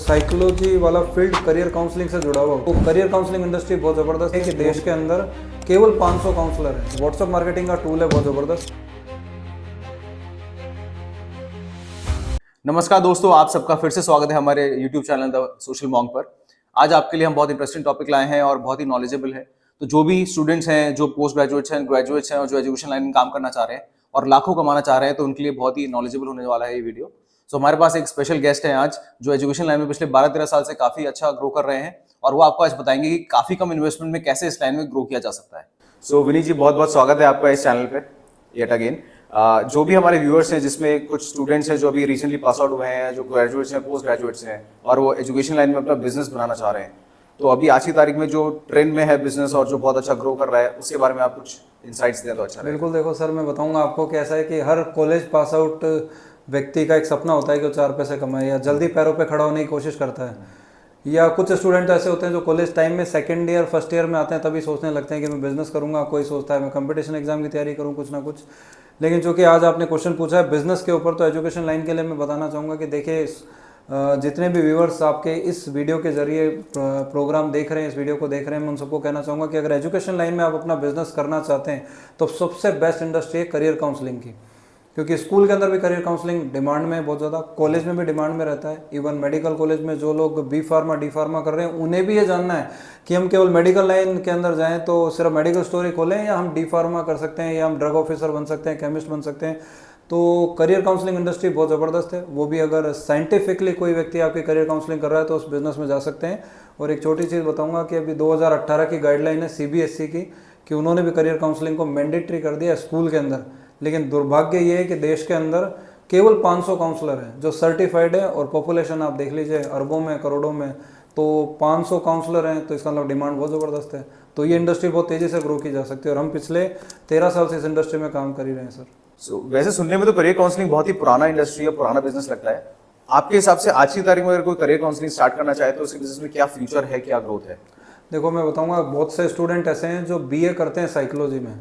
Psychology वाला field career counselling से जुड़ा हुआ। तो करियर काउंसलिंग इंडस्ट्री बहुत ज़बरदस्त है कि देश के अंदर केवल 500 काउंसलर हैं। व्हाट्सएप मार्केटिंग का टूल है बहुत ज़बरदस्त। नमस्कार दोस्तों, आप सबका फिर से स्वागत है हमारे YouTube channel the social monk पर। आज आपके लिए हम बहुत इंटरेस्टिंग टॉपिक लाए हैं और बहुत ही नॉलेजेबल है। तो जो भी स्टूडेंट्स हैं, जो पोस्ट ग्रेजुएट्स हैं, ग्रेजुएट्स हैं और जो एजुकेशन लाइन में काम करना चाह रहे हैं और लाखों कमाना चाह रहे हैं, तो उनके लिए बहुत ही नॉलेजेबल होने वाला है ये वीडियो। सो हमारे पास एक स्पेशल गेस्ट है आज, जो एजुकेशन लाइन में पिछले 12-13 साल से काफी अच्छा ग्रो कर रहे हैं और वो आपको आज बताएंगे कि काफी कम इन्वेस्टमेंट में कैसे इस लाइन में ग्रो किया जा सकता है। सो विनीत जी, बहुत बहुत स्वागत है आपका इस चैनल पे येट अगेन। जो भी हमारे व्यूअर्स हैं, जिसमें कुछ स्टूडेंट्स हैं जो अभी रिसेंटली पास आउट हुए हैं, जो ग्रेजुएट्स हैं, पोस्ट ग्रेजुएट्स हैं और वो एजुकेशन लाइन में अपना बिजनेस बनाना चाह रहे हैं, तो अभी आज की तारीख में जो ट्रेंड में है बिजनेस और जो बहुत अच्छा ग्रो कर रहा है, उसके बारे में आप कुछ इंसाइट्स दें तो अच्छा रहेगा। बिल्कुल, देखो सर, मैं बताऊंगा आपको कि ऐसा है कि हर कॉलेज पास आउट व्यक्ति का एक सपना होता है कि वो 4 पैसे कमाए या जल्दी पैरों पे खड़ा होने की कोशिश करता है। या कुछ स्टूडेंट ऐसे होते हैं जो कॉलेज टाइम में सेकंड ईयर फर्स्ट ईयर में आते हैं, तभी सोचने लगते हैं कि मैं बिजनेस करूंगा। कोई सोचता है मैं कंपटीशन एग्जाम की तैयारी करूं, कुछ ना कुछ। लेकिन चूंकि आज आपने क्वेश्चन पूछा है बिजनेस के ऊपर, तो एजुकेशन लाइन के लिए मैं बताना चाहूँगा कि देखिए, जितने भी व्यूअर्स आपके इस वीडियो के जरिए प्रोग्राम देख रहे हैं, इस वीडियो को देख रहे हैं, मैं उन सबको कहना चाहूँगा कि अगर एजुकेशन लाइन में आप अपना बिजनेस करना चाहते हैं तो सबसे बेस्ट इंडस्ट्री है करियर काउंसलिंग की। क्योंकि स्कूल के अंदर भी करियर काउंसलिंग डिमांड में है बहुत ज़्यादा, कॉलेज में भी डिमांड में रहता है। इवन मेडिकल कॉलेज में जो लोग बी फार्मा डी फार्मा कर रहे हैं, उन्हें भी ये जानना है कि हम केवल मेडिकल लाइन के अंदर जाएं तो सिर्फ मेडिकल स्टोर ही खोलें, या हम डी फार्मा कर सकते हैं, या हम ड्रग ऑफिसर बन सकते हैं, केमिस्ट बन सकते हैं। तो करियर काउंसलिंग इंडस्ट्री बहुत ज़बरदस्त है। वो भी अगर साइंटिफिकली कोई व्यक्ति आपकी करियर काउंसलिंग कर रहा है तो उस बिज़नेस में जा सकते हैं। और एक छोटी चीज़ बताऊंगा कि अभी 2018 की गाइडलाइन है CBSE की, कि उन्होंने भी करियर काउंसलिंग को मैंडेटरी कर दिया स्कूल के अंदर। लेकिन दुर्भाग्य ये है कि देश के अंदर केवल 500 काउंसलर हैं जो सर्टिफाइड है, और पॉपुलेशन आप देख लीजिए अरबों में, करोड़ों में। तो 500 काउंसलर हैं, तो इसका मतलब डिमांड बहुत ज़बरदस्त है। तो ये इंडस्ट्री बहुत तेज़ी से ग्रो की जा सकती है, और हम पिछले 13 साल से इस इंडस्ट्री में काम कर ही रहे हैं सर। वैसे सुनने में तो करियर काउंसलिंग बहुत ही पुराना इंडस्ट्री है, पुराना बिजनेस लगता है। आपके हिसाब से आज की तारीख में अगर कोई करियर काउंसलिंग स्टार्ट करना चाहे तो उसके बिजनेस में क्या फ्यूचर है, क्या ग्रोथ है? देखो, मैं बताऊंगा, बहुत से स्टूडेंट ऐसे हैं जो BA करते हैं साइकोलॉजी में,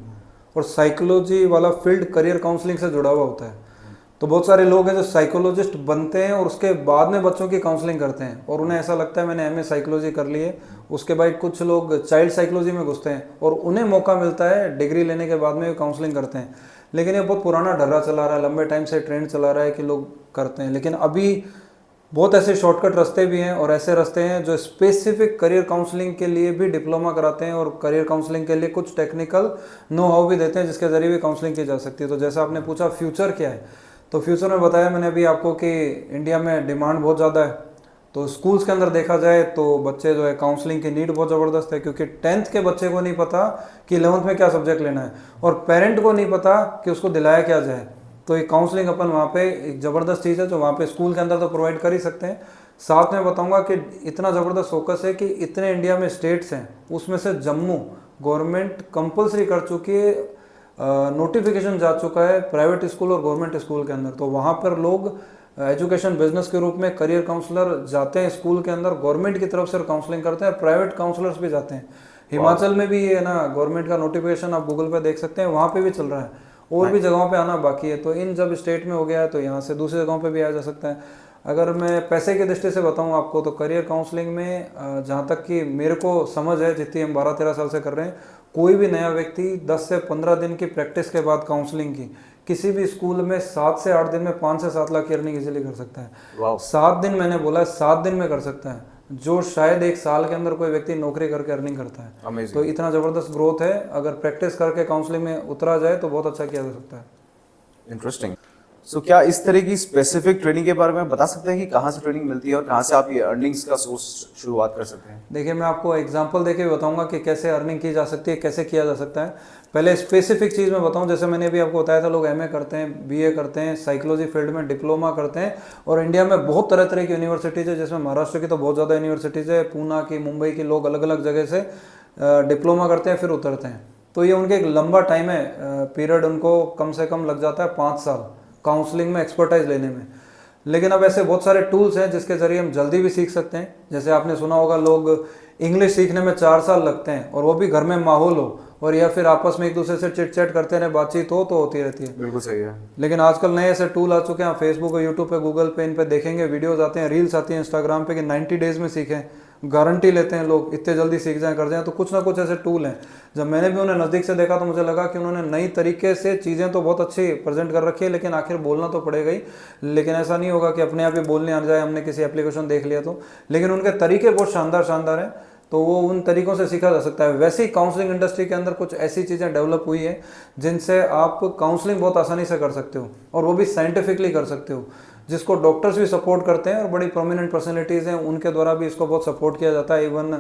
और साइकोलॉजी वाला फील्ड करियर काउंसलिंग से जुड़ा हुआ होता है। तो बहुत सारे लोग हैं जो साइकोलॉजिस्ट बनते हैं और उसके बाद में बच्चों की काउंसलिंग करते हैं, और उन्हें ऐसा लगता है मैंने MA साइकोलॉजी कर ली है। उसके बाद कुछ लोग चाइल्ड साइकोलॉजी में घुसते हैं और उन्हें मौका मिलता है डिग्री लेने के बाद में काउंसलिंग करते हैं। लेकिन ये बहुत पुराना ढर्रा चला रहा है, लंबे टाइम से ट्रेंड चला रहा है कि लोग करते हैं। लेकिन अभी बहुत ऐसे शॉर्टकट रास्ते भी हैं, और ऐसे रास्ते हैं जो स्पेसिफिक करियर काउंसलिंग के लिए भी डिप्लोमा कराते हैं, और करियर काउंसलिंग के लिए कुछ टेक्निकल नो हाउ भी देते हैं, जिसके जरिए भी काउंसलिंग की जा सकती है। तो जैसा आपने पूछा फ्यूचर क्या है, तो फ्यूचर में बताया मैंने अभी आपको कि इंडिया में डिमांड बहुत ज़्यादा है। तो स्कूल्स के अंदर देखा जाए तो बच्चे जो है, काउंसलिंग की नीड बहुत ज़बरदस्त है, क्योंकि 10th के बच्चे को नहीं पता कि 11th में क्या सब्जेक्ट लेना है, और पेरेंट को नहीं पता कि उसको दिलाया क्या जाए। तो ये काउंसलिंग अपन वहाँ पे एक ज़बरदस्त चीज़ है जो वहाँ पे स्कूल के अंदर तो प्रोवाइड कर ही सकते हैं। साथ में बताऊंगा कि इतना ज़बरदस्त फोकस है कि इतने इंडिया में स्टेट्स हैं, उसमें से जम्मू गवर्नमेंट कंपलसरी कर चुकी है, नोटिफिकेशन जा चुका है प्राइवेट स्कूल और गवर्नमेंट स्कूल के अंदर। तो वहाँ पर लोग एजुकेशन बिजनेस के रूप में करियर काउंसलर जाते हैं स्कूल के अंदर, गवर्नमेंट की तरफ से काउंसलिंग करते हैं, प्राइवेट काउंसलर्स भी जाते हैं। हिमाचल में भी ये है ना, गवर्नमेंट का नोटिफिकेशन आप गूगल पर देख सकते हैं, वहाँ पर भी चल रहा है, और भी जगहों पे आना बाकी है। तो इन जब स्टेट में हो गया है तो यहाँ से दूसरी जगहों पे भी आया जा सकता है। अगर मैं पैसे की दृष्टि से बताऊँ आपको, तो करियर काउंसलिंग में जहाँ तक कि मेरे को समझ है, जितनी हम 12-13 साल से कर रहे हैं, कोई भी नया व्यक्ति 10 से 15 दिन की प्रैक्टिस के बाद काउंसलिंग की किसी भी स्कूल में 7 से 8 दिन में 5 से 7 लाख की अर्निंग इजीली कर सकता है। 7 दिन, मैंने बोला है 7 दिन में कर सकता है, जो शायद 1 साल के अंदर कोई व्यक्ति नौकरी करके अर्निंग करता है। Amazing. तो इतना ज़बरदस्त ग्रोथ है, अगर प्रैक्टिस करके काउंसलिंग में उतरा जाए तो बहुत अच्छा किया जा सकता है। इंटरेस्टिंग। सो क्या इस तरह की स्पेसिफिक ट्रेनिंग के बारे में बता सकते हैं कि कहाँ से ट्रेनिंग मिलती है और कहाँ से आप ये अर्निंग्स का सोर्स शुरुआत कर सकते हैं? देखिए, मैं आपको एग्जांपल देके बताऊंगा कि कैसे अर्निंग की जा सकती है, कैसे किया जा सकता है। पहले स्पेसिफिक चीज़ मैं बताऊं, जैसे मैंने भी आपको बताया था, लोग MA करते हैं, BA करते हैं, साइकोलॉजी फील्ड में डिप्लोमा करते हैं, और इंडिया में बहुत तरह तरह की यूनिवर्सिटीज़ है, जिसमें महाराष्ट्र की तो बहुत ज़्यादा यूनिवर्सिटीज़ है, पूना की, मुंबई की, लोग अलग अलग जगह से डिप्लोमा करते हैं, फिर उतरते हैं। तो ये उनके एक लंबा टाइम है, पीरियड उनको कम से कम लग जाता है 5 साल काउंसलिंग में एक्सपर्टाइज लेने में। लेकिन अब ऐसे बहुत सारे टूल्स हैं जिसके ज़रिए हम जल्दी भी सीख सकते हैं। जैसे आपने सुना होगा, लोग इंग्लिश सीखने में 4 साल लगते हैं, और वो भी घर में माहौल हो, और या फिर आपस में एक दूसरे से चिट चैट करते रहे, बातचीत हो तो होती रहती है। बिल्कुल सही है। लेकिन आजकल नए ऐसे टूल आ चुके हैं, आप फेसबुक और यूट्यूब पे, गूगल पे, इन पे देखेंगे, वीडियोस आते हैं, रील्स आती हैं इंस्टाग्राम पे कि 90 डेज में सीखें, गारंटी लेते हैं लोग, इतने जल्दी सीख जाएं, कर जाएं। तो कुछ ना कुछ ऐसे टूल हैं, जब मैंने भी उन्हें नज़दीक से देखा तो मुझे लगा कि उन्होंने नई तरीके से चीज़ें तो बहुत अच्छी प्रेजेंट कर रखी है, लेकिन आखिर बोलना तो पड़ेगा ही। लेकिन ऐसा नहीं होगा कि अपने आप ही बोलने आ जाए, हमने किसी एप्लीकेशन देख लिया तो। लेकिन उनके तरीके बहुत शानदार शानदार हैं, तो वो उन तरीकों से सीखा जा सकता है। वैसे ही काउंसलिंग इंडस्ट्री के अंदर कुछ ऐसी चीज़ें डेवलप हुई है जिनसे आप काउंसलिंग बहुत आसानी से कर सकते हो, और वो भी साइंटिफिकली कर सकते हो, जिसको डॉक्टर्स भी सपोर्ट करते हैं और बड़ी प्रोमिनेंट पर्सनैलिटीज़ हैं उनके द्वारा भी इसको बहुत सपोर्ट किया जाता है। इवन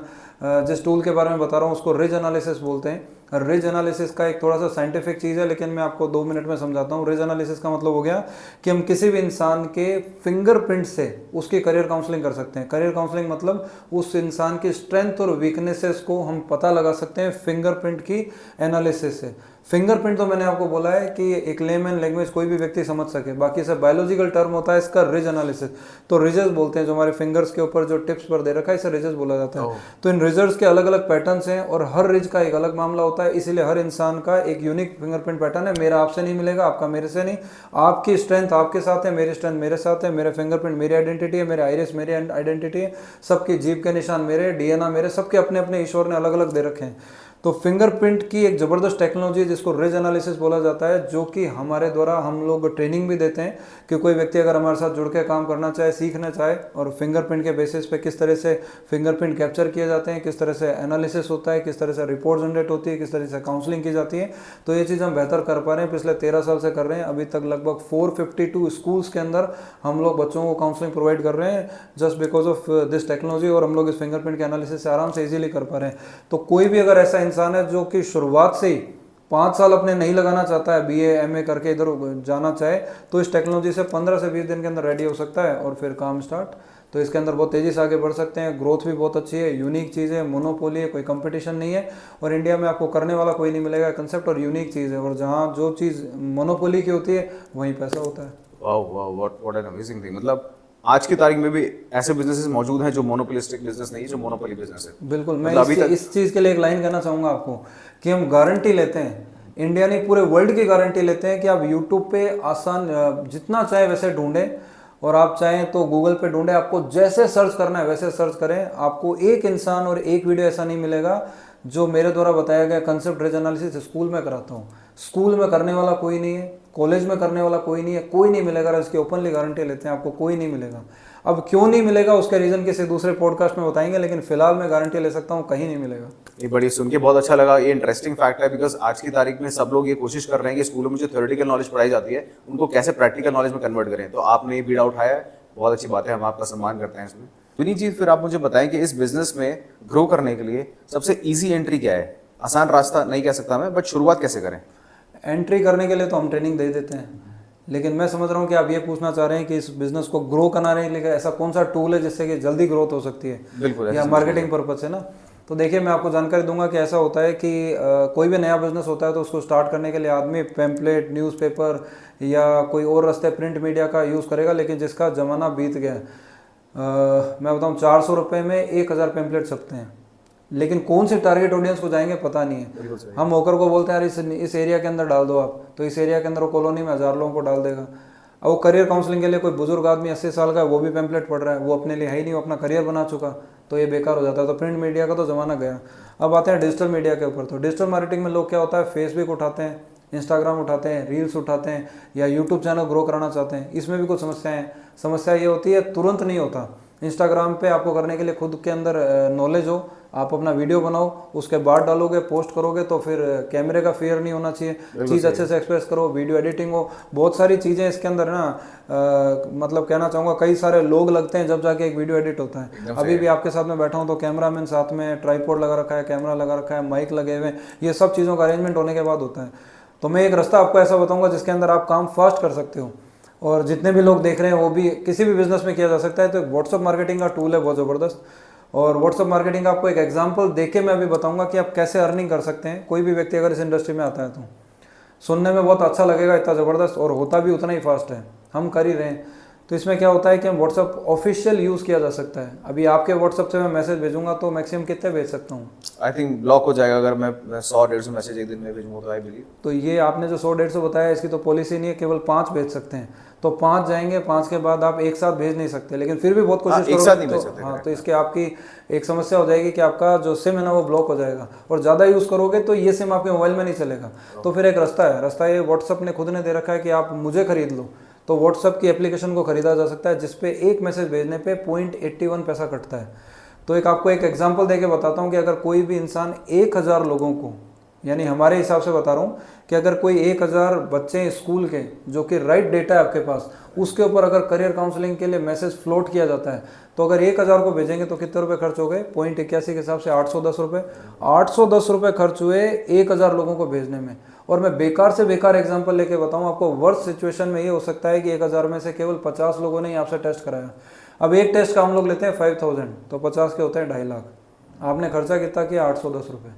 जिस टूल के बारे में बता रहा हूँ उसको रिज एनालिसिस बोलते हैं। रिज एनालिसिस का एक थोड़ा सा साइंटिफिक चीज़ है, लेकिन मैं आपको 2 मिनट में समझाता हूँ। रिज एनालिसिस का मतलब हो गया कि हम किसी भी इंसान के फिंगरप्रिंट से उसकी करियर काउंसलिंग कर सकते हैं। करियर काउंसलिंग मतलब उस इंसान की स्ट्रेंथ और वीकनेसेस को हम पता लगा सकते हैं फिंगरप्रिंट की एनालिसिस से। फिंगरप्रिंट तो मैंने आपको बोला है कि एक लेमैन लैंग्वेज कोई भी व्यक्ति समझ सके, बाकी से बायोलॉजिकल टर्म होता है इसका रिज एनालिसिस। तो रिजेस बोलते हैं, जो हमारे फिंगर्स के ऊपर जो टिप्स पर दे रखा है, इसे रिजेस बोला जाता है। तो इन रिजर्स के अलग अलग पैटर्न्स हैं और हर रिज का एक अलग मामला होता है, इसीलिए हर इंसान का एक यूनिक फिंगरप्रिंट पैटर्न है। मेरा आपसे नहीं मिलेगा, आपका मेरे से नहीं। आपकी स्ट्रेंथ आपके साथ है, मेरी स्ट्रेंथ मेरे साथ है, मेरे फिंगरप्रिंट मेरी आइडेंटिटी है, मेरे आइरिस मेरी आइडेंटिटी है, सबकी जीभ के निशान मेरे, डीएनए मेरे, सबके अपने अपने ईश्वर ने अलग अलग दे रखे हैं। तो फिंगरप्रिंट की एक ज़बरदस्त टेक्नोलॉजी है जिसको रिज एनालिसिस बोला जाता है, जो कि हमारे द्वारा हम लोग ट्रेनिंग भी देते हैं कि कोई व्यक्ति अगर हमारे साथ जुड़ के काम करना चाहे, सीखना चाहे, और फिंगरप्रिंट के बेसिस पे किस तरह से फिंगरप्रिंट कैप्चर किए जाते हैं, किस तरह से एनालिसिस होता है, किस तरह से रिपोर्ट जनरेट होती है, किस तरह से काउंसलिंग की जाती है, तो ये चीज़ हम बेहतर कर पा रहे हैं। पिछले 13 साल से कर रहे हैं। अभी तक लगभग 452 स्कूल्स के अंदर हम लोग बच्चों को काउंसलिंग प्रोवाइड कर रहे हैं just because of this technology, और हम लोग इस फिंगरप्रिंट के एनालिसिस से आराम से इजीली कर पा रहे हैं। तो कोई भी अगर ऐसा इंसान है जो कि शुरुआत से ही 5 साल अपने नहीं लगाना चाहता है, बीए एमए करके इधर जाना चाहे, तो इस टेक्नोलॉजी से 15 से 20 दिन के अंदर रेडी हो सकता है और फिर काम स्टार्ट। तो इसके अंदर बहुत तेज़ी से आगे बढ़ सकते हैं। ग्रोथ भी बहुत अच्छी है, यूनिक चीज़ है, मोनोपोली है, कोई कंपटीशन नहीं है, और इंडिया में आपको करने वाला कोई नहीं मिलेगा कंसेप्ट, और यूनिक चीज़ है। और जहाँ जो चीज़ मोनोपोली की होती है वहीं पैसा होता है। Wow wow, what an amazing thing. मतलब आज की तारीख में भी ऐसे बिजनेसेस मौजूद हैं जो मोनोपोलिस्टिक बिजनेस नहीं है, जो मोनोपोली बिजनेस है। बिल्कुल। मैं मतलब अभी तक इस चीज़ के लिए एक लाइन कहना चाहूँगा आपको कि हम गारंटी लेते हैं, इंडिया नहीं पूरे वर्ल्ड की गारंटी लेते हैं कि आप यूट्यूब पे आसान जितना चाहे वैसे ढूंढें, और आप चाहें तो गूगल पे ढूंढें, आपको जैसे सर्च करना है वैसे सर्च करें, आपको एक इंसान और एक वीडियो ऐसा नहीं मिलेगा जो मेरे द्वारा बताया गया कंसेप्ट रिज एनालिसिस स्कूल में कराता हूँ। स्कूल में करने वाला कोई नहीं है, कॉलेज में करने वाला कोई नहीं है, कोई नहीं मिलेगा। इसकी ओपनली गारंटी लेते हैं, आपको कोई नहीं मिलेगा। अब क्यों नहीं मिलेगा उसके रीज़न किसी दूसरे पॉडकास्ट में बताएंगे, लेकिन फिलहाल मैं गारंटी ले सकता हूँ कहीं नहीं मिलेगा। ये बड़ी सुन के बहुत अच्छा लगा। ये इंटरेस्टिंग फैक्ट है, बिकॉज आज की तारीख में सब लोग ये कोशिश कर रहे हैं कि स्कूलों में जो थ्योरेटिकल नॉलेज पढ़ाई जाती है उनको कैसे प्रैक्टिकल नॉलेज में कन्वर्ट करें। तो आपने ये बीड़ा उठाया है, बहुत अच्छी बात है, हम आपका सम्मान करते हैं इसमें। विनीत जी, फिर आप मुझे बताएं कि इस बिजनेस में ग्रो करने के लिए सबसे ईजी एंट्री क्या है? आसान रास्ता नहीं कह सकता मैं, बट शुरुआत कैसे करें? एंट्री करने के लिए तो हम ट्रेनिंग दे देते हैं, लेकिन मैं समझ रहा हूँ कि आप ये पूछना चाह रहे हैं कि इस बिजनेस को ग्रो करना रहे, लेकिन ऐसा कौन सा टूल है जिससे कि जल्दी ग्रोथ हो सकती है, बिल्कुल, या मार्केटिंग पर्पज से ना। तो देखिए, मैं आपको जानकारी दूंगा कि ऐसा होता है कि कोई भी नया बिजनेस होता है तो उसको स्टार्ट करने के लिए आदमी पैम्पलेट, न्यूज़पेपर या कोई और रास्ते प्रिंट मीडिया का यूज़ करेगा, लेकिन जिसका ज़माना बीत गया। मैं बताऊँ 400 रुपये में 1000 पैम्पलेट छपते हैं, लेकिन कौन से टारगेट ऑडियंस को जाएंगे पता नहीं है। हम होकर को बोलते हैं यार इस एरिया के अंदर डाल दो आप, तो इस एरिया के अंदर वो कॉलोनी में 1000 लोगों को डाल देगा। अब वो करियर काउंसलिंग के लिए कोई बुजुर्ग आदमी 80 साल का है, वो भी पैम्पलेट पढ़ रहा है, वो अपने लिए है ही नहीं, वो अपना करियर बना चुका, तो ये बेकार हो जाता है। तो प्रिंट मीडिया का तो ज़माना गया। अब आते हैं डिजिटल मीडिया के ऊपर। तो डिजिटल मार्केटिंग में लोग क्या होता है, फेसबुक उठाते हैं, इंस्टाग्राम उठाते हैं, रील्स उठाते हैं, या यूट्यूब चैनल ग्रो कराना चाहते हैं। इसमें भी कुछ समस्याएं हैं। समस्या ये होती है तुरंत नहीं होता। इंस्टाग्राम पे आपको करने के लिए खुद के अंदर नॉलेज हो, आप अपना वीडियो बनाओ, उसके बाद डालोगे, पोस्ट करोगे, तो फिर कैमरे का फेयर नहीं होना चाहिए, चीज़ अच्छे से एक्सप्रेस करो, वीडियो एडिटिंग हो, बहुत सारी चीज़ें इसके अंदर है ना। मतलब कहना चाहूँगा कई सारे लोग लगते हैं जब जाके एक वीडियो एडिट होता है। अभी भी आपके साथ में बैठा हूँ तो कैमरामैन साथ में, ट्राइपॉड लगा रखा है, कैमरा लगा रखा है, माइक लगे हुए हैं, ये सब चीज़ों का अरेंजमेंट होने के बाद होता है। तो मैं एक रास्ता आपको ऐसा बताऊँगा जिसके अंदर आप काम फास्ट कर सकते हो, और जितने भी लोग देख रहे हैं वो भी किसी भी बिजनेस में किया जा सकता है। तो व्हाट्सअप मार्केटिंग का टूल है बहुत ज़बरदस्त, और व्हाट्सअप मार्केटिंग का आपको एक एग्जांपल देके मैं अभी बताऊंगा कि आप कैसे अर्निंग कर सकते हैं। कोई भी व्यक्ति अगर इस इंडस्ट्री में आता है तो सुनने में बहुत अच्छा लगेगा, इतना ज़बरदस्त, और होता भी उतना ही फास्ट है, हम कर ही रहे हैं। तो इसमें क्या होता है कि हम व्हाट्सअप ऑफिशियल यूज़ किया जा सकता है। अभी आपके व्हाट्सअप से मैं मैसेज भेजूंगा तो मैक्सिमम कितने भेज सकता हूँ? आई थिंक ब्लॉक हो जाएगा अगर मैं 100-150 मैसेज एक दिन में भेजूंगा तो आई बिलीव। तो ये आपने जो 100-150 बताया इसकी तो पॉलिसी नहीं है, केवल 5 भेज सकते हैं। तो 5 जाएंगे, 5 के बाद आप एक साथ भेज नहीं सकते, लेकिन फिर भी बहुत कोशिश एक साथ नहीं भेज सकते, हाँ, तो इसके आपकी एक समस्या हो जाएगी कि आपका जो सिम है ना वो ब्लॉक हो जाएगा, और ज़्यादा यूज़ करोगे तो ये सिम आपके मोबाइल में नहीं चलेगा। तो फिर एक रास्ता ये व्हाट्सअप ने खुद ने दे रखा है कि आप मुझे खरीद लो। तो व्हाट्सअप की एप्लीकेशन को खरीदा जा सकता है, जिसपे एक मैसेज भेजने पे 0.81 पैसा कटता है। तो आपको एक एग्जांपल देके बताता हूँ कि अगर कोई भी इंसान 1000 लोगों को, यानी हमारे हिसाब से बता रहा हूँ कि अगर कोई 1000 बच्चे स्कूल के जो कि राइट डेटा है आपके पास, उसके ऊपर अगर करियर काउंसलिंग के लिए मैसेज फ्लोट किया जाता है, तो अगर 1000 को भेजेंगे तो कितने रुपए खर्च हो गए? 0.81 के हिसाब से 810 रुपये। 810 रुपये खर्च हुए 1000 लोगों को भेजने में। और मैं बेकार से बेकार एग्जांपल लेके बताऊं आपको, वर्स्ट सिचुएशन में ये हो सकता है कि 1000 में से केवल 50 लोगों ने आपसे टेस्ट कराया। अब एक टेस्ट का हम लोग लेते हैं 5000, तो 50 के होते हैं 2.5 लाख। आपने खर्चा कितना किया? 810 रुपये।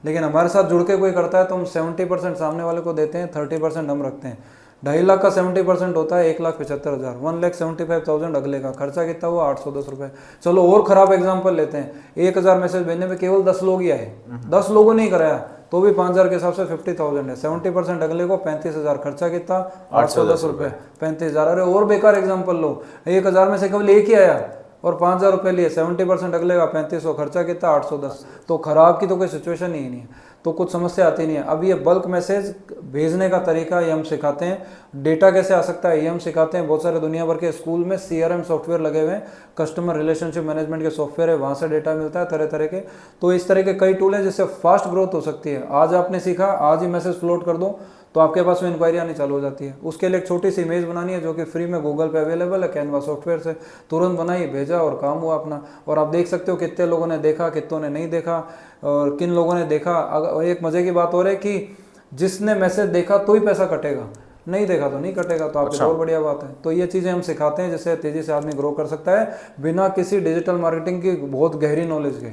लेकिन हमारे साथ जुड़ के कोई करता है तो हम 70% सामने वाले को देते हैं, 30% हम रखते हैं। 2.5 लाख का 70% होता है 1,75,000, 1,75,000 अगले का। खर्चा कितना हुआ? 810 रुपये। चलो और ख़राब एग्जांपल लेते हैं, 1000 मैसेज भेजने में केवल 10 लोग ही आए, 10 लोगों ने ही कराया, तो भी 5000 के हिसाब से 50,000 है। 70% अगले को 35,000। खर्चा कितना? 810 रुपये। 35,000। अरे और बेकार एग्जाम्पल लो, 1000 में से केवल एक ही आया और 5000 रुपये लिए, 70% अगले का 3500। खर्चा कितना? 810। तो खराब की तो कोई सिचुएशन ही नहीं है, तो कुछ समस्या आती नहीं है। अब ये बल्क मैसेज भेजने का तरीका ये हम सिखाते हैं, डेटा कैसे आ सकता है ये हम सिखाते हैं। बहुत सारे दुनिया भर के स्कूल में CRM सॉफ्टवेयर लगे हुए हैं, कस्टमर रिलेशनशिप मैनेजमेंट के सॉफ्टवेयर है, वहाँ से डेटा मिलता है तरह तरह के। तो इस तरह के कई टूल हैं जिससे फास्ट ग्रोथ हो सकती है। आज आपने सीखा, आज ही मैसेज फ्लोट कर दो तो आपके पास में इंक्वायरी आनी चालू हो जाती है। उसके लिए एक छोटी सी इमेज बनानी है जो कि फ्री में गूगल पे अवेलेबल है, कैनवा सॉफ्टवेयर से तुरंत बनाई, भेजा और काम हुआ अपना। और आप देख सकते हो कितने लोगों ने देखा, कितनों ने नहीं देखा और किन लोगों ने देखा। और एक मजे की बात और है कि जिसने मैसेज देखा तो ही पैसा कटेगा, नहीं देखा तो नहीं कटेगा। तो आपकी बहुत बढ़िया बात है। तो ये चीज़ें हम सिखाते हैं जिससे तेज़ी से आदमी ग्रो कर सकता है बिना किसी डिजिटल मार्केटिंग की बहुत गहरी नॉलेज के।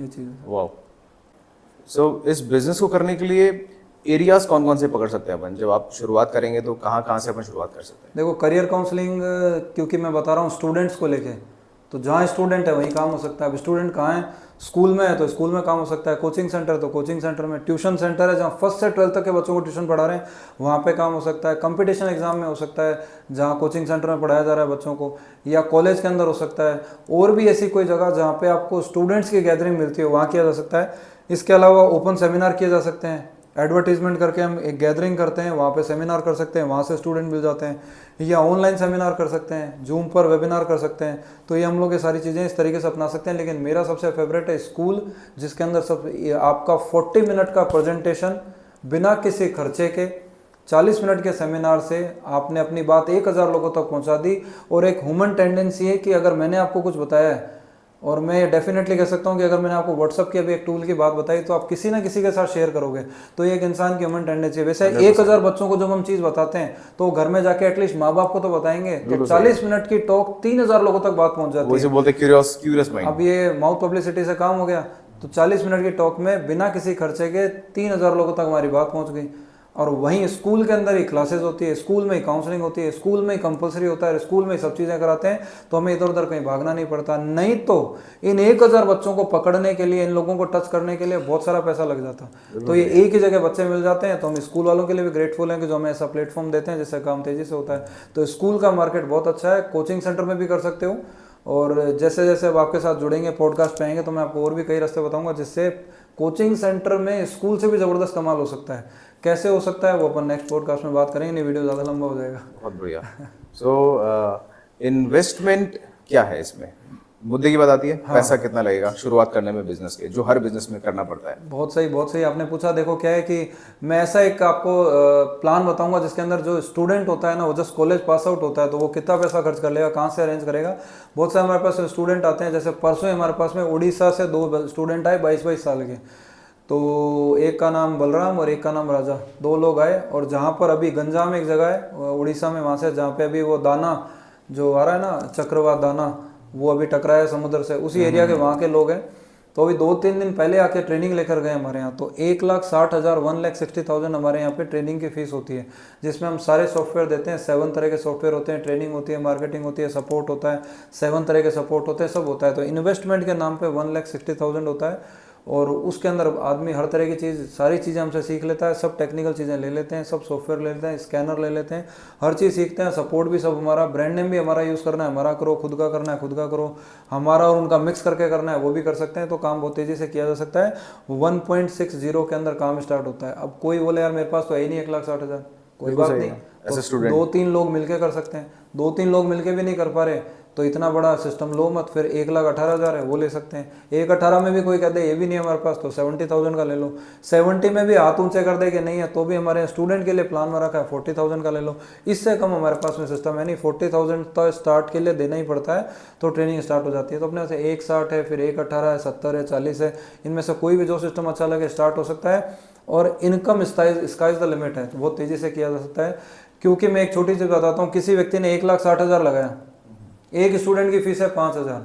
ये चीज़ वाह। सो इस बिजनेस को करने के लिए एरियाज कौन कौन से पकड़ सकते हैं अपन? जब आप शुरुआत करेंगे तो कहाँ कहाँ से अपन शुरुआत कर सकते हैं? देखो, करियर काउंसलिंग क्योंकि मैं बता रहा हूँ स्टूडेंट्स को लेके, तो जहाँ स्टूडेंट है वहीं काम हो सकता है। अब स्टूडेंट कहाँ है? स्कूल में है तो स्कूल में काम हो सकता है, कोचिंग सेंटर तो कोचिंग सेंटर में, ट्यूशन सेंटर है जहाँ 1st से 12th तक के बच्चों को ट्यूशन पढ़ा रहे हैं वहाँ पे काम हो सकता है, कंपटीशन एग्जाम में हो सकता है जहाँ कोचिंग सेंटर में पढ़ाया जा रहा है बच्चों को, या कॉलेज के अंदर हो सकता है। और भी ऐसी कोई जगह जहाँ पे आपको स्टूडेंट्स की गैदरिंग मिलती है वहाँ किया जा सकता है। इसके अलावा ओपन सेमिनार किए जा सकते हैं, एडवर्टीजमेंट करके हम एक गैदरिंग करते हैं, वहाँ पे सेमिनार कर सकते हैं, वहाँ से स्टूडेंट मिल जाते हैं, या ऑनलाइन सेमिनार कर सकते हैं, जूम पर वेबिनार कर सकते हैं। तो ये हम लोग ये सारी चीज़ें इस तरीके से अपना सकते हैं। लेकिन मेरा सबसे फेवरेट है स्कूल, जिसके अंदर आपका 40 मिनट का प्रेजेंटेशन बिना किसी खर्चे के, 40 मिनट के सेमिनार से आपने अपनी बात 1000 लोगों तक पहुँचा दी। और एक ह्यूमन टेंडेंसी है कि अगर मैंने आपको कुछ बताया है, और मैं डेफिनेटली कह सकता हूं कि अगर मैंने आपको व्हाट्सअप की अभी एक टूल की बात बताई तो आप किसी ना किसी के साथ शेयर करोगे। तो ये एक इंसान की ह्यूमन टेंडेंसी है। वैसे 1000 बच्चों को जब हम चीज़ बताते हैं तो घर में जाके एटलीस्ट माँ बाप को तो बताएंगे कि 40 मिनट की टॉक 3000 लोगों तक बात पहुंच जाती है। बोलते क्यूरियस माइंड। अब ये माउथ पब्लिसिटी से काम हो गया। तो 40 मिनट की टॉक में बिना किसी खर्चे के 3000 लोगों तक हमारी बात पहुँच गई। और वहीं स्कूल के अंदर ही क्लासेस होती है, स्कूल में ही काउंसलिंग होती है, स्कूल में ही कंपलसरी होता है, स्कूल में ही सब चीज़ें कराते हैं। तो हमें इधर उधर कहीं भागना नहीं पड़ता। नहीं तो इन 1000 बच्चों को पकड़ने के लिए, इन लोगों को टच करने के लिए बहुत सारा पैसा लग जाता। तो ये एक ही जगह बच्चे मिल जाते हैं। तो हम स्कूल वालों के लिए भी ग्रेटफुल हैं कि जो हमें ऐसा प्लेटफॉर्म देते हैं जिससे काम तेज़ी से होता है। तो स्कूल का मार्केट बहुत अच्छा है, कोचिंग सेंटर में भी कर सकते हो। और जैसे जैसे अब आपके साथ जुड़ेंगे, पॉडकास्ट पे आएंगे, तो मैं आपको और भी कई रास्ते बताऊंगा जिससे कोचिंग सेंटर में स्कूल से भी ज़बरदस्त कमाल हो सकता है। कैसे हो सकता है वो अपन नेक्स्ट पॉडकास्ट में बात करेंगे, नहीं वीडियो ज़्यादा लंबा हो जाएगा। बहुत बढ़िया। सो इन्वेस्टमेंट क्या है इसमें? मुद्दे की बात आती है, पैसा कितना लगेगा शुरुआत करने में बिजनेस के, जो हर बिजनेस में करना पड़ता है। बहुत सही आपने पूछा। देखो क्या है कि मैं ऐसा एक आपको प्लान बताऊंगा जिसके अंदर जो स्टूडेंट होता है ना, वो जस्ट कॉलेज पास आउट होता है तो वो कितना पैसा खर्च कर लेगा, कहाँ से अरेंज करेगा। बहुत सारे हमारे पास स्टूडेंट आते हैं, जैसे परसों हमारे पास में उड़ीसा से 2 स्टूडेंट आए 22-22 साल के। तो एक का नाम बलराम और एक का नाम राजा, 2 लोग आए। और जहाँ पर अभी गंजा में एक जगह है उड़ीसा में, वहाँ से जहाँ पे अभी वो दाना जो आ रहा है ना, चक्रवात दाना, वो अभी टकराया समुद्र से, उसी एरिया के वहाँ के लोग हैं। तो अभी 2-3 दिन पहले आके ट्रेनिंग लेकर गए हमारे यहाँ, तो 1,60,000 1,60,000 हमारे यहाँ पे ट्रेनिंग की फीस होती है, जिसमें हम सारे सॉफ्टवेयर देते हैं। 7 तरह के सॉफ्टवेयर होते हैं, ट्रेनिंग होती है, मार्केटिंग होती है, सपोर्ट होता है, 7 तरह के सपोर्ट होते हैं, सब होता है। तो इन्वेस्टमेंट के नाम पे 1,60,000 होता है, और उसके अंदर आदमी हर तरह की चीज़, सारी चीज़ें हमसे सीख लेता है, सब टेक्निकल चीज़ें ले लेते हैं, सब सॉफ्टवेयर ले लेते हैं, स्कैनर ले लेते हैं, हर चीज़ सीखते हैं। सपोर्ट भी सब हमारा, ब्रांड नेम भी हमारा यूज़ करना है, हमारा करो, खुद का करना है खुद का करो, हमारा और उनका मिक्स करके करना है वो भी कर सकते हैं। तो काम बहुत तेज़ी से किया जा सकता है। 1.60 के अंदर काम स्टार्ट होता है। अब कोई बोले यार मेरे पास तो है ही नहीं 1,60,000, कोई बात नहीं, ऐसे तो स्टूडेंट 2-3 लोग मिलके कर सकते हैं। 2-3 लोग मिलके भी नहीं कर पा रहे तो इतना बड़ा सिस्टम लो मत, फिर 1,18,000 है वो ले सकते हैं। 1,18 में भी कोई कहते हैं ये भी नहीं हमारे पास, तो 70,000 का ले लो। 70 में भी हाथ ऊंचे कर दे कि नहीं है, तो भी हमारे स्टूडेंट के लिए प्लान में रखा है 40,000 का ले लो। इससे कम हमारे पास में सिस्टम है नहीं। 40,000 तो स्टार्ट के लिए देना ही पड़ता है, तो ट्रेनिंग स्टार्ट हो जाती है। तो अपने से 1,60 है, फिर 1,18 है, 70 है, 40 है, इनमें से कोई भी जो सिस्टम अच्छा लगे स्टार्ट हो सकता है। और इनकम स्काइज द लिमिट है, बहुत तेज़ी से किया जा सकता है। क्योंकि मैं एक छोटी चीज़ बताता हूँ, किसी व्यक्ति ने 1,60,000 लगाया, एक स्टूडेंट की फीस है 5,000,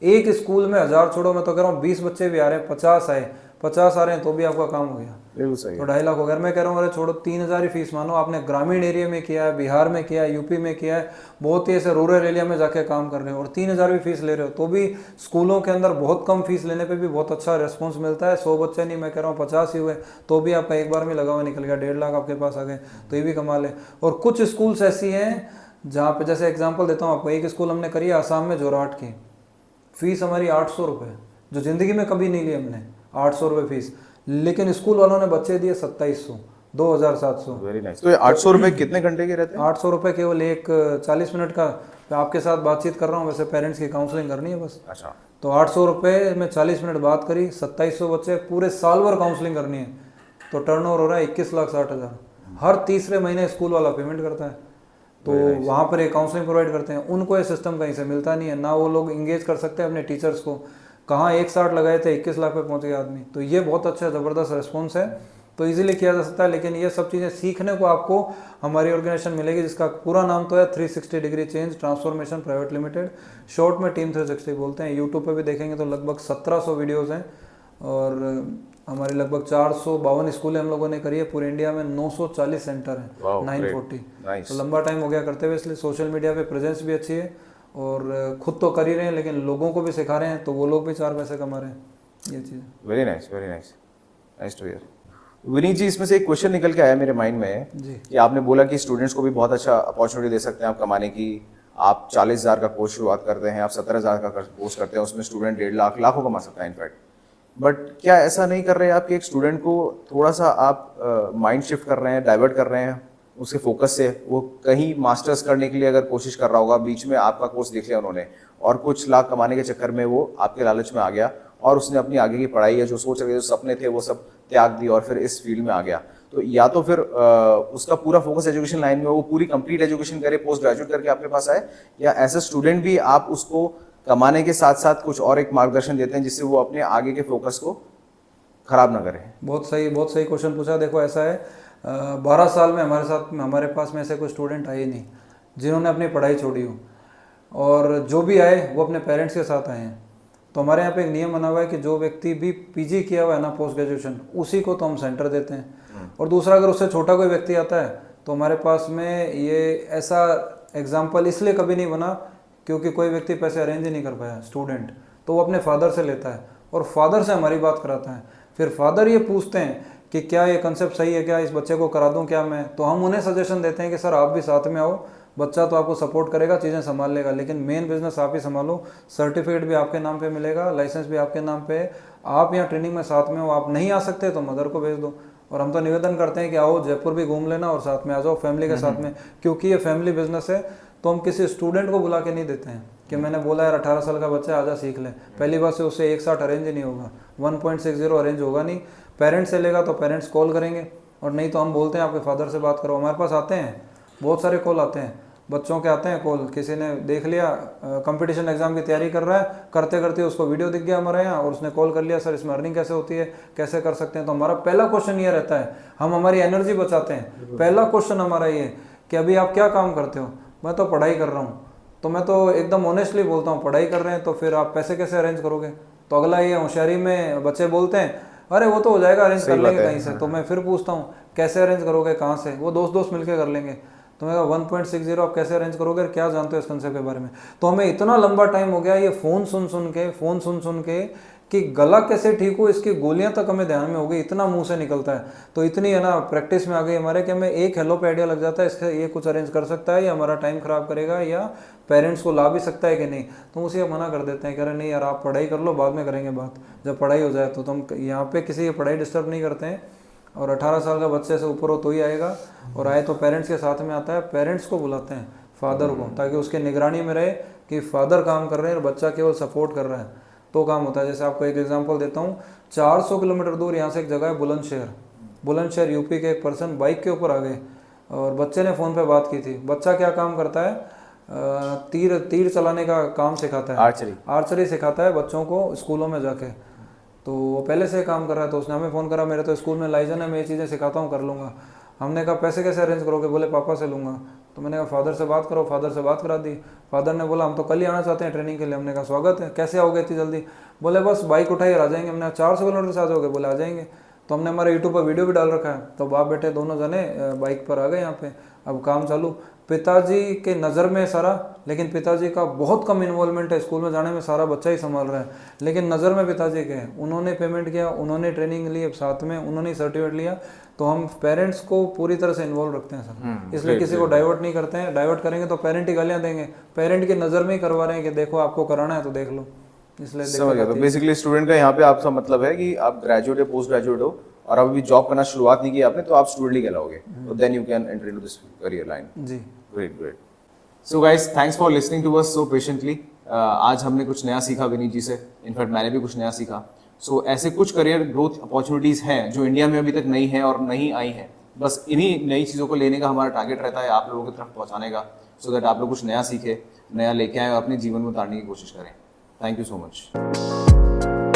एक स्कूल में 1,000 छोड़ो, मैं तो कह रहा हूँ 20 बच्चे भी आ रहे हैं, 50 आ रहे हैं, तो भी आपका काम हो गया, बिल्कुल सही तो 2.5 लाख हो गया। मैं कह रहा हूँ अरे छोड़ो, 3,000 ही फीस मानो। आपने ग्रामीण एरिया में किया है, बिहार में किया है, यूपी में किया है, बहुत ही ऐसे रूरल एरिया में जाके काम कर रहे हो, और 3,000 भी फीस ले रहे हो, तो भी स्कूलों के अंदर बहुत कम फीस लेने पे भी बहुत अच्छा रिस्पॉन्स मिलता है। 100 बच्चे नहीं, मैं कह रहा हूँ 50 ही हुए, तो भी आपका एक बार में लगा हुआ निकल गया, 1.5 लाख आपके पास आ गए, तो ये भी कमाल है। और कुछ स्कूल्स ऐसी हैं जहाँ पे, जैसे एग्जांपल देता हूँ आपको, एक स्कूल हमने करी है आसाम में, जोरहाट की, फीस हमारी 800 रुपये, जो ज़िंदगी में कभी नहीं ली हमने, 800 रुपये फीस, लेकिन स्कूल वालों ने बच्चे दिए 2,700, 2,700। Very nice. तो ये 800 रुपये कितने घंटे के रहते हैं? 800 रुपये केवल एक 40 मिनट का, आपके साथ बातचीत कर रहा हूँ, वैसे पेरेंट्स की काउंसलिंग करनी है बस। अच्छा, तो 800 रुपये में 40 मिनट बात करी, 2,700 बच्चे, पूरे साल भर काउंसलिंग करनी है, तो टर्नओवर हो रहा है 21,60,000। हर तीसरे महीने स्कूल वाला पेमेंट करता है, तो वहाँ पर एक काउंसलिंग प्रोवाइड करते हैं। उनको ये सिस्टम कहीं से मिलता नहीं है, ना वो लोग इंगेज कर सकते हैं अपने टीचर्स को। कहाँ 1,60 लगाए थे, 21 लाख पे पहुँच गया आदमी, तो ये बहुत अच्छा ज़बरदस्त रिस्पॉन्स है, तो इजीली किया जा सकता है। लेकिन ये सब चीज़ें सीखने को आपको हमारी ऑर्गेनाइजेशन मिलेगी, जिसका पूरा नाम तो है 360 degree change transformation private limited, short में टीम 360 बोलते हैं। यूट्यूब पे भी देखेंगे तो लगभग 1,700 वीडियोज़ हैं, और हमारी लगभग 452 स्कूलें हम लोगों ने करी है पूरे इंडिया में, 940 सेंटर हैं, 940। तो लंबा टाइम हो गया करते हुए, इसलिए सोशल मीडिया पे प्रेजेंस भी अच्छी है, और खुद तो कर ही रहे हैं, लेकिन लोगों को भी सिखा रहे हैं, तो वो लोग भी 4 पैसे कमा रहे हैं, ये चीज़। Very nice, very nice, nice to hear. Vineet ji, इसमें से एक क्वेश्चन निकल के आया मेरे माइंड में जी, कि आपने बोला कि स्टूडेंट्स को भी बहुत अच्छा अपॉर्चुनिटी दे सकते हैं आप कमाने की। आप 40,000 का कोर्स शुरुआत करते हैं, आप 17,000 का कोर्स करते हैं, उसमें स्टूडेंट 1.5 लाख, लाखों कमा सकता है इनफैक्ट। बट क्या ऐसा नहीं कर रहे आप कि एक स्टूडेंट को थोड़ा सा आप माइंड शिफ्ट कर रहे हैं, डाइवर्ट कर रहे हैं उसके फोकस से? वो कहीं मास्टर्स करने के लिए अगर कोशिश कर रहा होगा, बीच में आपका कोर्स देख लिया उन्होंने, और कुछ लाख कमाने के चक्कर में वो आपके लालच में आ गया, और उसने अपनी आगे की पढ़ाई या जो सोच रहे थे, जो सपने थे, वो सब त्याग दी और फिर इस फील्ड में आ गया। तो या तो फिर उसका पूरा फोकस एजुकेशन लाइन में, वो पूरी कंप्लीट एजुकेशन करे, पोस्ट ग्रेजुएट करके आपके पास आए, या एज ए स्टूडेंट भी आप उसको कमाने के साथ साथ कुछ और एक मार्गदर्शन देते हैं जिससे वो अपने आगे के फोकस को खराब ना करें? बहुत सही क्वेश्चन पूछा। देखो ऐसा है, 12 साल में हमारे पास में ऐसे कोई स्टूडेंट आए ही नहीं जिन्होंने अपनी पढ़ाई छोड़ी हो, और जो भी आए वो अपने पेरेंट्स के साथ आए हैं। तो हमारे यहाँ पे एक नियम बना हुआ है कि जो व्यक्ति भी पीजी किया हुआ है ना, पोस्ट ग्रेजुएशन, उसी को तो हम सेंटर देते हैं। और दूसरा, अगर उससे छोटा कोई व्यक्ति आता है तो हमारे पास में ये ऐसा एग्जाम्पल इसलिए कभी नहीं बना क्योंकि कोई व्यक्ति पैसे अरेंज ही नहीं कर पाया स्टूडेंट, तो वो अपने फादर से लेता है और फादर से हमारी बात कराता है। फिर फादर ये पूछते हैं कि क्या ये कंसेप्ट सही है, क्या इस बच्चे को करा दूं क्या मैं, तो हम उन्हें सजेशन देते हैं कि सर आप भी साथ में आओ, बच्चा तो आपको सपोर्ट करेगा, चीज़ें संभाल लेगा, लेकिन मेन बिजनेस आप ही संभालो, सर्टिफिकेट भी आपके नाम पे मिलेगा, लाइसेंस भी आपके नाम पे, आप यहाँ ट्रेनिंग में साथ में हो, आप नहीं आ सकते तो मदर को भेज दो। और हम तो निवेदन करते हैं कि आओ जयपुर भी घूम लेना और साथ में आ जाओ फैमिली के साथ में, क्योंकि ये फैमिली बिजनेस है। तो हम किसी स्टूडेंट को बुला के नहीं देते हैं कि मैंने बोला यार 18 साल का बच्चा आजा सीख ले, पहली बात से उससे 1,60 अरेंज ही नहीं होगा, 1.60 अरेंज होगा नहीं। पेरेंट्स से लेगा तो पेरेंट्स कॉल करेंगे, और नहीं तो हम बोलते हैं आपके फादर से बात करो। हमारे पास आते हैं, बहुत सारे कॉल आते हैं, बच्चों के आते हैं कॉल, किसी ने देख लिया कंपटीशन एग्जाम की तैयारी कर रहा है, करते करते उसको वीडियो दिख गया हमारे यहाँ और उसने कॉल कर लिया, सर इसमें अर्निंग कैसे होती है, कैसे कर सकते हैं। तो हमारा पहला क्वेश्चन ये रहता है, हम हमारी एनर्जी बचाते हैं, पहला क्वेश्चन हमारा ये कि अभी आप क्या काम करते हो, मैं तो पढ़ाई कर रहा हूँ। तो मैं तो एकदम ऑनेस्टली बोलता हूँ, पढ़ाई कर रहे हैं तो फिर आप पैसे कैसे अरेंज करोगे, तो अगला ये होशियारी में बच्चे बोलते हैं अरे वो तो हो जाएगा, अरेंज कर लेंगे कहीं से। तो मैं फिर पूछता हूँ कैसे अरेंज करोगे, कहाँ से? वो दोस्त दोस्त मिलकर कर लेंगे। तो मैं 1.60 आप कैसे अरेंज करोगे, क्या जानते हो इस कंसेप्ट के बारे में? तो हमें इतना लंबा टाइम हो गया ये फ़ोन सुन के कि गला कैसे ठीक हो इसकी गोलियां तक हमें ध्यान में हो गई, इतना मुंह से निकलता है। तो इतनी है ना प्रैक्टिस में आ गई हमारे कि हमें एक हेलो पे आइडिया लग जाता है इससे ये कुछ अरेंज कर सकता है या हमारा टाइम खराब करेगा या पेरेंट्स को ला भी सकता है कि नहीं। तो उसे मना कर देते हैं, कह रहे नहीं यार आप पढ़ाई कर लो, बाद में करेंगे बात, जब पढ़ाई हो जाए। तो हम यहाँ पे किसी की पढ़ाई डिस्टर्ब नहीं करते हैं। और 18 साल का बच्चे से ऊपर हो तो ही आएगा, और आए तो पेरेंट्स के साथ में आता है। पेरेंट्स को बुलाते हैं, फादर को, ताकि उसके निगरानी में रहे कि फादर काम कर रहे हैं और बच्चा केवल सपोर्ट कर रहा है, तो काम होता है। जैसे आपको एक एग्जांपल देता हूँ, 400 किलोमीटर दूर यहाँ से एक जगह है बुलंदशहर यूपी के एक पर्सन बाइक के ऊपर आ गए और बच्चे ने फ़ोन पे बात की थी। बच्चा क्या काम करता है, तीर चलाने का काम सिखाता है, आर्चरी सिखाता है बच्चों को स्कूलों में जाके। तो वो पहले से काम कर रहा है, तो उसने हमें फ़ोन करा, मेरे तो स्कूल में लाइजन है, मैं ये चीज़ें सिखाता हूँ, कर लूँगा। हमने कहा पैसे कैसे अरेंज करोगे? बोले पापा से लूँगा। तो मैंने कहा फादर से बात करो, फादर से बात करा दी। फादर ने बोला हम तो कल ही आना चाहते हैं ट्रेनिंग के लिए। हमने कहा स्वागत है, कैसे आओगे इतनी जल्दी? बोले बस बाइक उठाई और आ जाएंगे। हमने 400 किलोमीटर से आ जाओगे? बोले आ जाएंगे। तो हमने हमारे यूट्यूब पर वीडियो भी डाल रखा है। तो बाप बेटे दोनों जने बाइक पर आ गए यहाँ पे, अब काम चालू। पिताजी के नज़र में सारा, लेकिन पिताजी का बहुत कम इन्वॉल्वमेंट है, स्कूल में जाने में सारा बच्चा ही संभाल रहा है, लेकिन नज़र में पिताजी के हैं। उन्होंने पेमेंट किया, उन्होंने ट्रेनिंग ली, साथ में उन्होंने सर्टिफिकेट लिया। तो हम पेरेंट्स को पूरी तरह से इन्वॉल्व रखते हैं सर, इसलिए किसी को डाइवर्ट नहीं करते हैं। डाइवर्ट करेंगे तो पेरेंट ही गालियाँ देंगे, पेरेंट की नज़र में ही करवा रहे हैं कि देखो आपको कराना है तो देख लो, इसलिए समझ गया। तो बेसिकली स्टूडेंट का यहाँ पे आपका मतलब है कि आप ग्रेजुएट या पोस्ट ग्रेजुएट हो और अभी जॉब करना शुरुआत नहीं की आपने, तो आप स्टूडेंट ही कहलाओगे, तो then you can enter into this career line. जी great. So guys, thanks for listening to us so patiently. आज हमने कुछ नया सीखा विनीत जी से, इनफैक्ट मैंने भी कुछ नया सीखा। सो ऐसे कुछ करियर ग्रोथ अपॉर्चुनिटीज़ हैं जो इंडिया में अभी तक नहीं है और नहीं आई हैं। बस इन्हीं नई चीज़ों को लेने का हमारा टारगेट रहता है, आप लोगों की तरफ पहुंचाने का, सो दैट आप लोग कुछ नया सीखें, नया लेके आए और अपने जीवन में उतारने की कोशिश करें। Thank you so much.